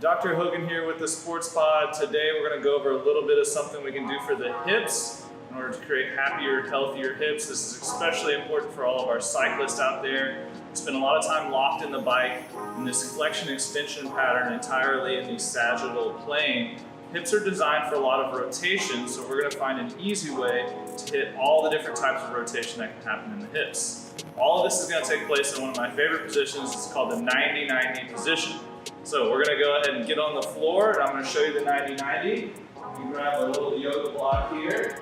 Dr. Hogan here with the Sports Pod. Today we're going to go over a little bit of something we can do for the hips in order to create happier, healthier hips. This is especially important for all of our cyclists out there. Spend a lot of time locked in the bike in this flexion extension pattern entirely in the sagittal plane. Hips are designed for a lot of rotation, so we're going to find an easy way to hit all the different types of rotation that can happen in the hips. All of this is going to take place in one of my favorite positions. It's called the 90-90 position. So we're going to go ahead and get on the floor, and I'm going to show you the 90-90. You can grab a little yoga block here.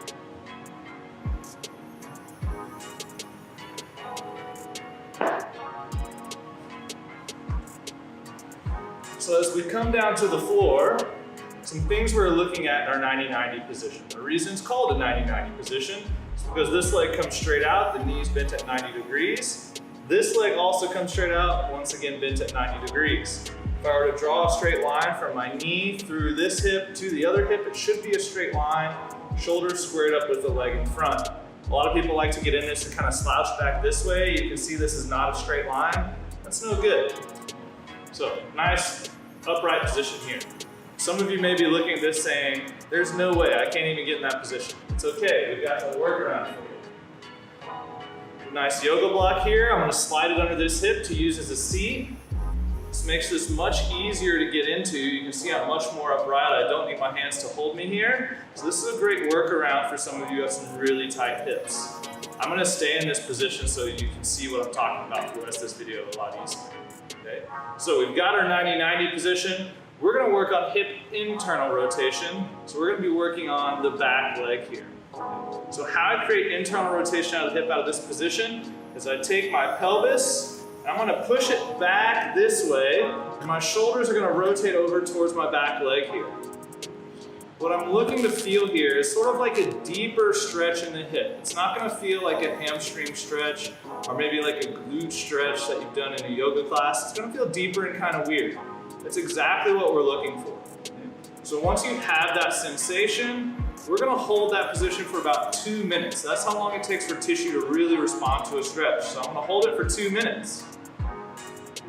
So as we come down to the floor, some things we're looking at in our 90-90 position. The reason it's called a 90-90 position is because this leg comes straight out, the knee's bent at 90 degrees. This leg also comes straight out, once again bent at 90 degrees. If I were to draw a straight line from my knee through this hip to the other hip, it should be a straight line, shoulders squared up with the leg in front. A lot of people like to get in this and kind of slouch back this way. You can see this is not a straight line. That's no good. So, nice upright position here. Some of you may be looking at this saying, there's no way, I can't even get in that position. It's okay, we've got a workaround for you. Nice yoga block here. I'm going to slide it under this hip to use as a seat. This makes this much easier to get into. You can see I'm much more upright. I don't need my hands to hold me here. So this is a great workaround for some of you who have some really tight hips. I'm going to stay in this position so you can see what I'm talking about for the rest of this video a lot easier. Okay? So we've got our 90-90 position. We're going to work on hip internal rotation. So we're going to be working on the back leg here. So how I create internal rotation out of the hip out of this position is I take my pelvis, I'm going to push it back this way, and my shoulders are going to rotate over towards my back leg here. What I'm looking to feel here is sort of like a deeper stretch in the hip. It's not going to feel like a hamstring stretch or maybe like a glute stretch that you've done in a yoga class. It's going to feel deeper and kind of weird. That's exactly what we're looking for. So once you have that sensation, we're going to hold that position for about 2 minutes. That's how long it takes for tissue to really respond to a stretch. So I'm going to hold it for 2 minutes.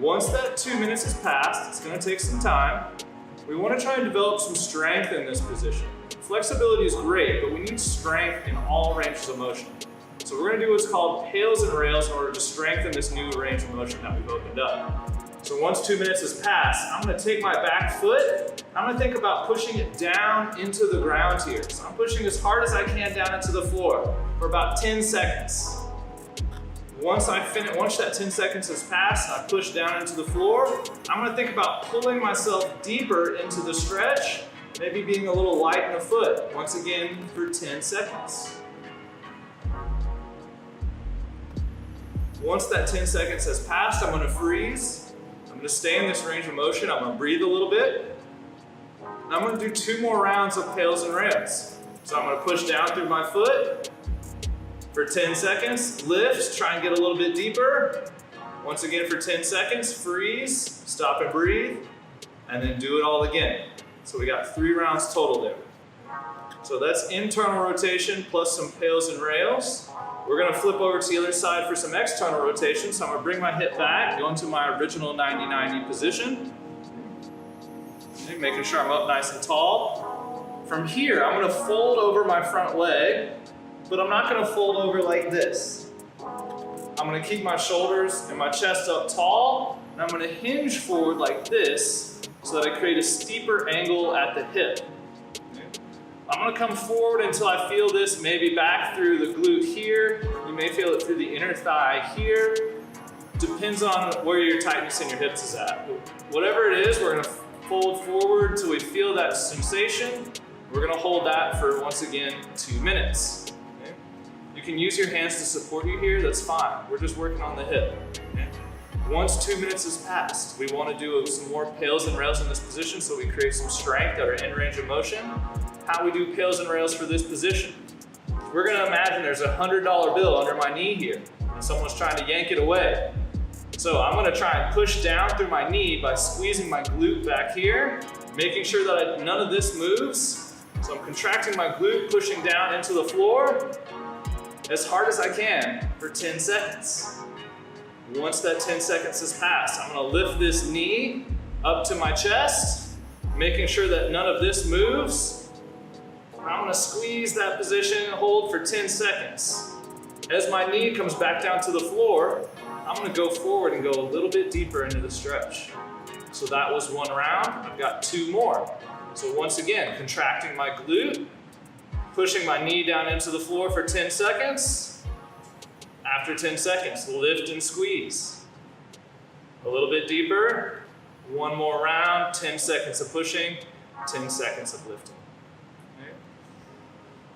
Once that 2 minutes has passed, it's going to take some time. We want to try and develop some strength in this position. Flexibility is great, but we need strength in all ranges of motion. So we're going to do what's called pails and rails in order to strengthen this new range of motion that we've opened up. So once 2 minutes has passed, I'm going to take my back foot, I'm going to think about pushing it down into the ground here. So I'm pushing as hard as I can down into the floor for about 10 seconds. Once that 10 seconds has passed and I push down into the floor, I'm going to think about pulling myself deeper into the stretch, maybe being a little light in the foot, once again for 10 seconds. Once that 10 seconds has passed, I'm going to freeze. I'm going to stay in this range of motion. I'm going to breathe a little bit. And I'm going to do 2 more rounds of pails and rails. So I'm going to push down through my foot for 10 seconds, lift, try and get a little bit deeper. Once again for 10 seconds, freeze, stop and breathe, and then do it all again. So we got 3 rounds total there. So that's internal rotation plus some pails and rails. We're going to flip over to the other side for some external rotation. So I'm going to bring my hip back, go into my original 90-90 position. Okay, making sure I'm up nice and tall. From here, I'm going to fold over my front leg, but I'm not going to fold over like this. I'm going to keep my shoulders and my chest up tall, and I'm going to hinge forward like this so that I create a steeper angle at the hip. I'm going to come forward until I feel this, maybe back through the glute here. You may feel it through the inner thigh here. Depends on where your tightness in your hips is at. Whatever it is, we're going to fold forward till we feel that sensation. We're going to hold that for, once again, 2 minutes. Okay? You can use your hands to support you here, that's fine. We're just working on the hip. Okay? Once 2 minutes has passed, we want to do some more pails and rails in this position so we create some strength that are in range of motion. How we do pails and rails for this position. We're going to imagine there's a $100 bill under my knee here, and someone's trying to yank it away. So I'm going to try and push down through my knee by squeezing my glute back here, making sure that none of this moves. So I'm contracting my glute, pushing down into the floor as hard as I can for 10 seconds. Once that 10 seconds has passed, I'm going to lift this knee up to my chest, Making sure that none of this moves. I'm gonna squeeze that position and hold for 10 seconds. As my knee comes back down to the floor, I'm gonna go forward and go a little bit deeper into the stretch. So that was one round, I've got 2 more. So once again, contracting my glute, pushing my knee down into the floor for 10 seconds. After 10 seconds, lift and squeeze. A little bit deeper, 1 more round, 10 seconds of pushing, 10 seconds of lifting. Okay.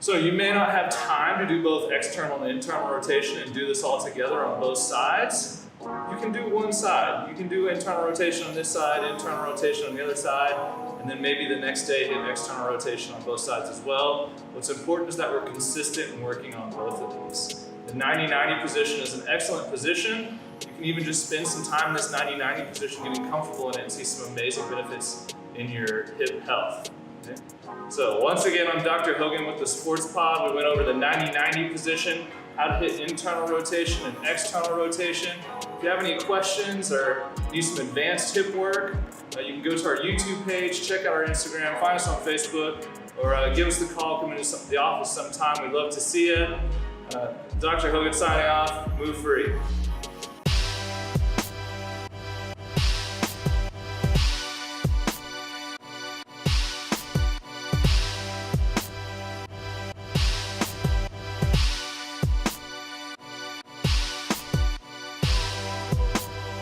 So you may not have time to do both external and internal rotation and do this all together on both sides. You can do one side. You can do internal rotation on this side, internal rotation on the other side, and then maybe the next day hit external rotation on both sides as well. What's important is that we're consistent in working on both of these. The 90-90 position is an excellent position. You can even just spend some time in this 90-90 position getting comfortable in it and see some amazing benefits in your hip health. Okay? So once again, I'm Dr. Hogan with the Sports Pod. We went over the 90-90 position, how to hit internal rotation and external rotation. If you have any questions or need some advanced hip work, you can go to our YouTube page, check out our Instagram, find us on Facebook, or give us the call, come into the office sometime. We'd love to see you. Dr. Hogan signing off, move free.